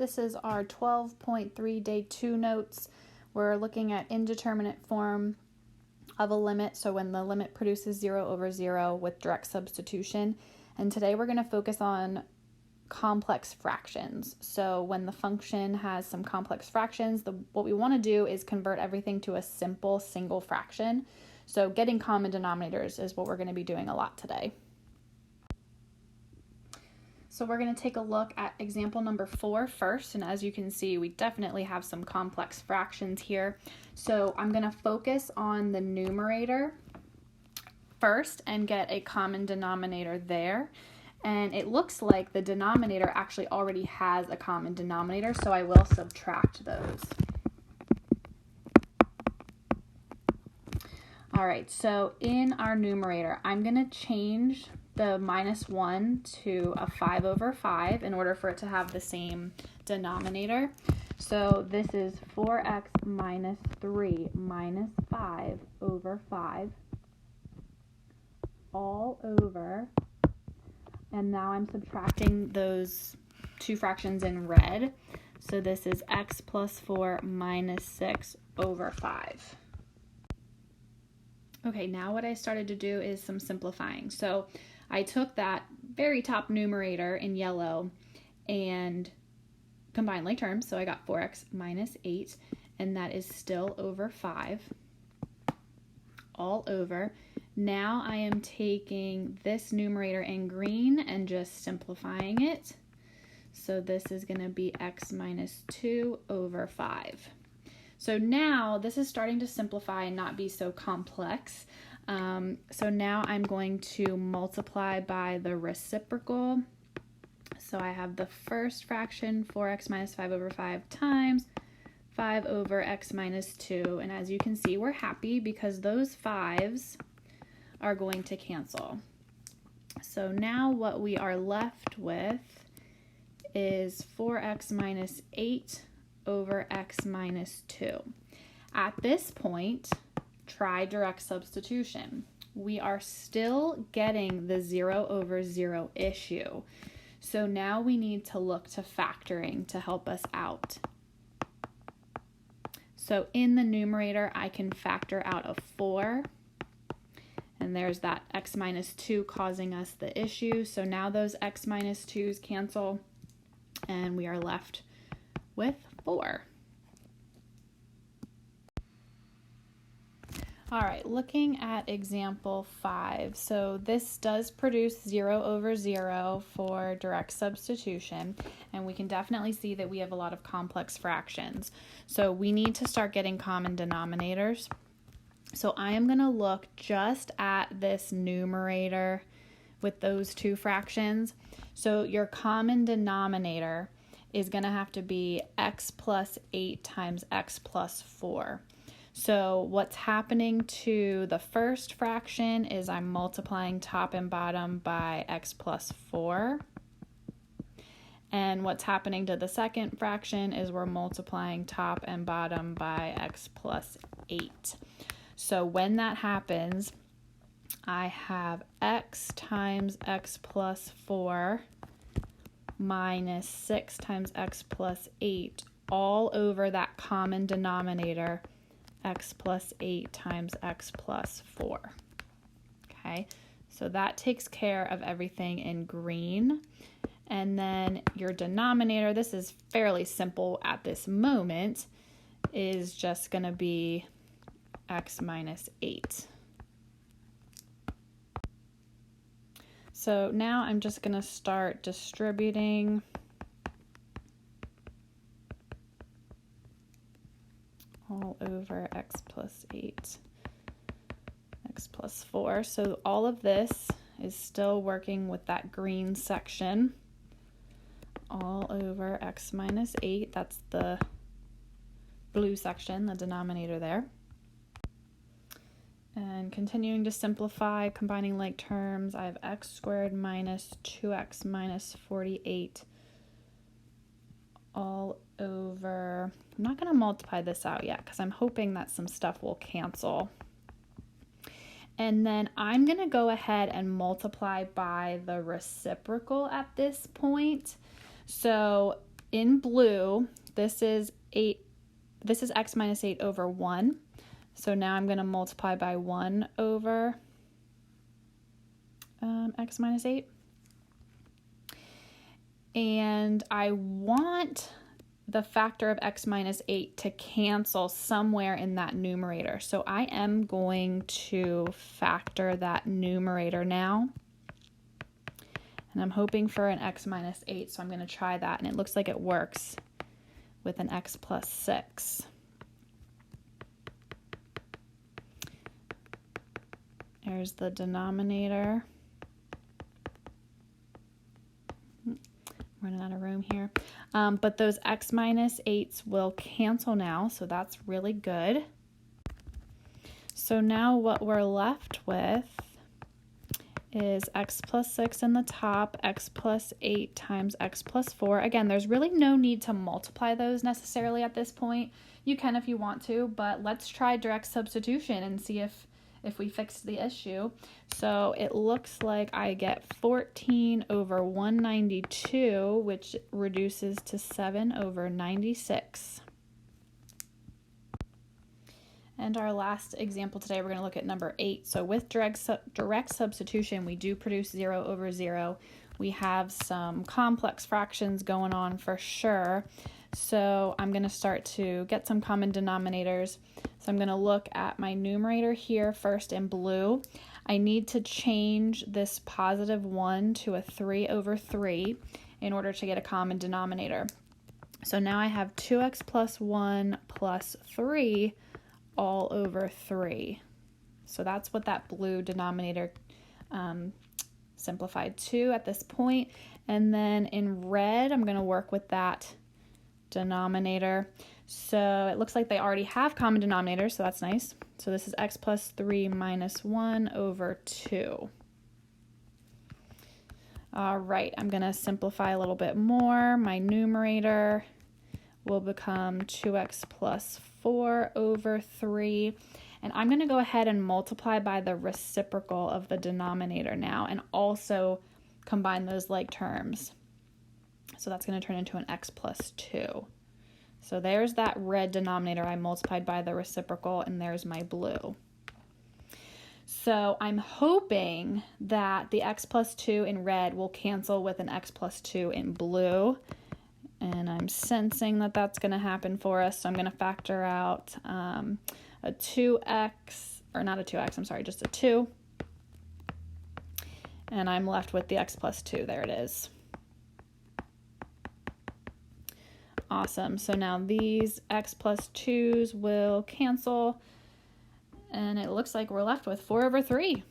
This is our 12.3 day 2 notes. We're looking at indeterminate form of a limit, so when the limit produces 0 over 0 with direct substitution. And today we're going to focus on complex fractions. So when the function has some complex fractions, what we want to do is convert everything to a simple single fraction. So getting common denominators is what we're going to be doing a lot today. So we're going to take a look at example number 4 first, and as you can see, we definitely have some complex fractions here. So I'm going to focus on the numerator first and get a common denominator there. And it looks like the denominator actually already has a common denominator, so I will subtract those. All right, so in our numerator, I'm going to change the -1 to a 5 over 5 in order for it to have the same denominator. So this is 4x minus 3 minus 5 over 5 all over, and now I'm subtracting those two fractions in red. So this is x plus 4 minus 6 over 5. Okay, now what I started to do is some simplifying. So I took that very top numerator in yellow and combined like terms. So I got 4x minus 8, and that is still over 5, all over. Now I am taking this numerator in green and just simplifying it. So this is going to be x minus 2 over 5. So now this is starting to simplify and not be so complex. So now I'm going to multiply by the reciprocal. So I have the first fraction, 4x minus 5 over 5 times 5 over x minus 2. And as you can see, we're happy because those 5s are going to cancel. So now what we are left with is 4x minus 8 over x minus 2. At this point, try direct substitution. We are still getting the 0 over 0 issue. So now we need to look to factoring to help us out. So in the numerator, I can factor out a 4. And there's that x minus 2 causing us the issue. So now those x minus 2's cancel, and we are left with 4. All right, looking at example 5. So this does produce 0 over 0 for direct substitution, and we can definitely see that we have a lot of complex fractions. So we need to start getting common denominators. So I am going to look just at this numerator with those two fractions. So your common denominator is going to have to be x plus 8 times x plus 4. So what's happening to the first fraction is I'm multiplying top and bottom by x plus 4. And what's happening to the second fraction is we're multiplying top and bottom by x plus 8. So when that happens, I have x times x plus 4 minus 6 times x plus 8 all over that common denominator, x plus 8 times x plus 4. Okay, so that takes care of everything in green. And then your denominator, this is fairly simple at this moment, is just going to be x minus 8. So now I'm just going to start distributing all over x plus 8, x plus 4. So all of this is still working with that green section. All over x minus 8, that's the blue section, the denominator there. And continuing to simplify, combining like terms, I have x squared minus 2x minus 48 all over, I'm not going to multiply this out yet because I'm hoping that some stuff will cancel. And then I'm going to go ahead and multiply by the reciprocal at this point. So in blue, this is x minus 8 over 1. So now I'm going to multiply by 1 over x minus 8. And I want the factor of x minus 8 to cancel somewhere in that numerator. So I am going to factor that numerator now. And I'm hoping for an x minus 8, so I'm going to try that. And it looks like it works with an x plus 6. There's the denominator. Running out of room here. But those x minus 8s will cancel now, so that's really good. So now what we're left with is x plus 6 in the top, x plus 8 times x plus 4. Again, there's really no need to multiply those necessarily at this point. You can if you want to, but let's try direct substitution and see if we fix the issue. So it looks like I get 14 over 192, which reduces to 7 over 96. And our last example today, we're going to look at number 8. So with direct substitution, we do produce 0 over 0. We have some complex fractions going on for sure. So I'm going to start to get some common denominators. So I'm going to look at my numerator here first in blue. I need to change this positive 1 to a 3 over 3 in order to get a common denominator. So now I have 2x plus 1 plus 3 all over 3. So that's what that blue denominator simplified to at this point. And then in red, I'm going to work with that denominator. So it looks like they already have common denominators, so that's nice. So this is x plus 3 minus 1 over 2. All right, I'm going to simplify a little bit more. My numerator will become 2x plus 4 over 3. And I'm going to go ahead and multiply by the reciprocal of the denominator now and also combine those like terms. So that's going to turn into an x plus 2. So there's that red denominator I multiplied by the reciprocal, and there's my blue. So I'm hoping that the x plus 2 in red will cancel with an x plus 2 in blue. And I'm sensing that that's going to happen for us. So I'm going to factor out a 2x, or not a 2x, I'm sorry, just a 2. And I'm left with the x plus 2. There it is. Awesome. So now these x plus 2's will cancel. And it looks like we're left with 4 over 3.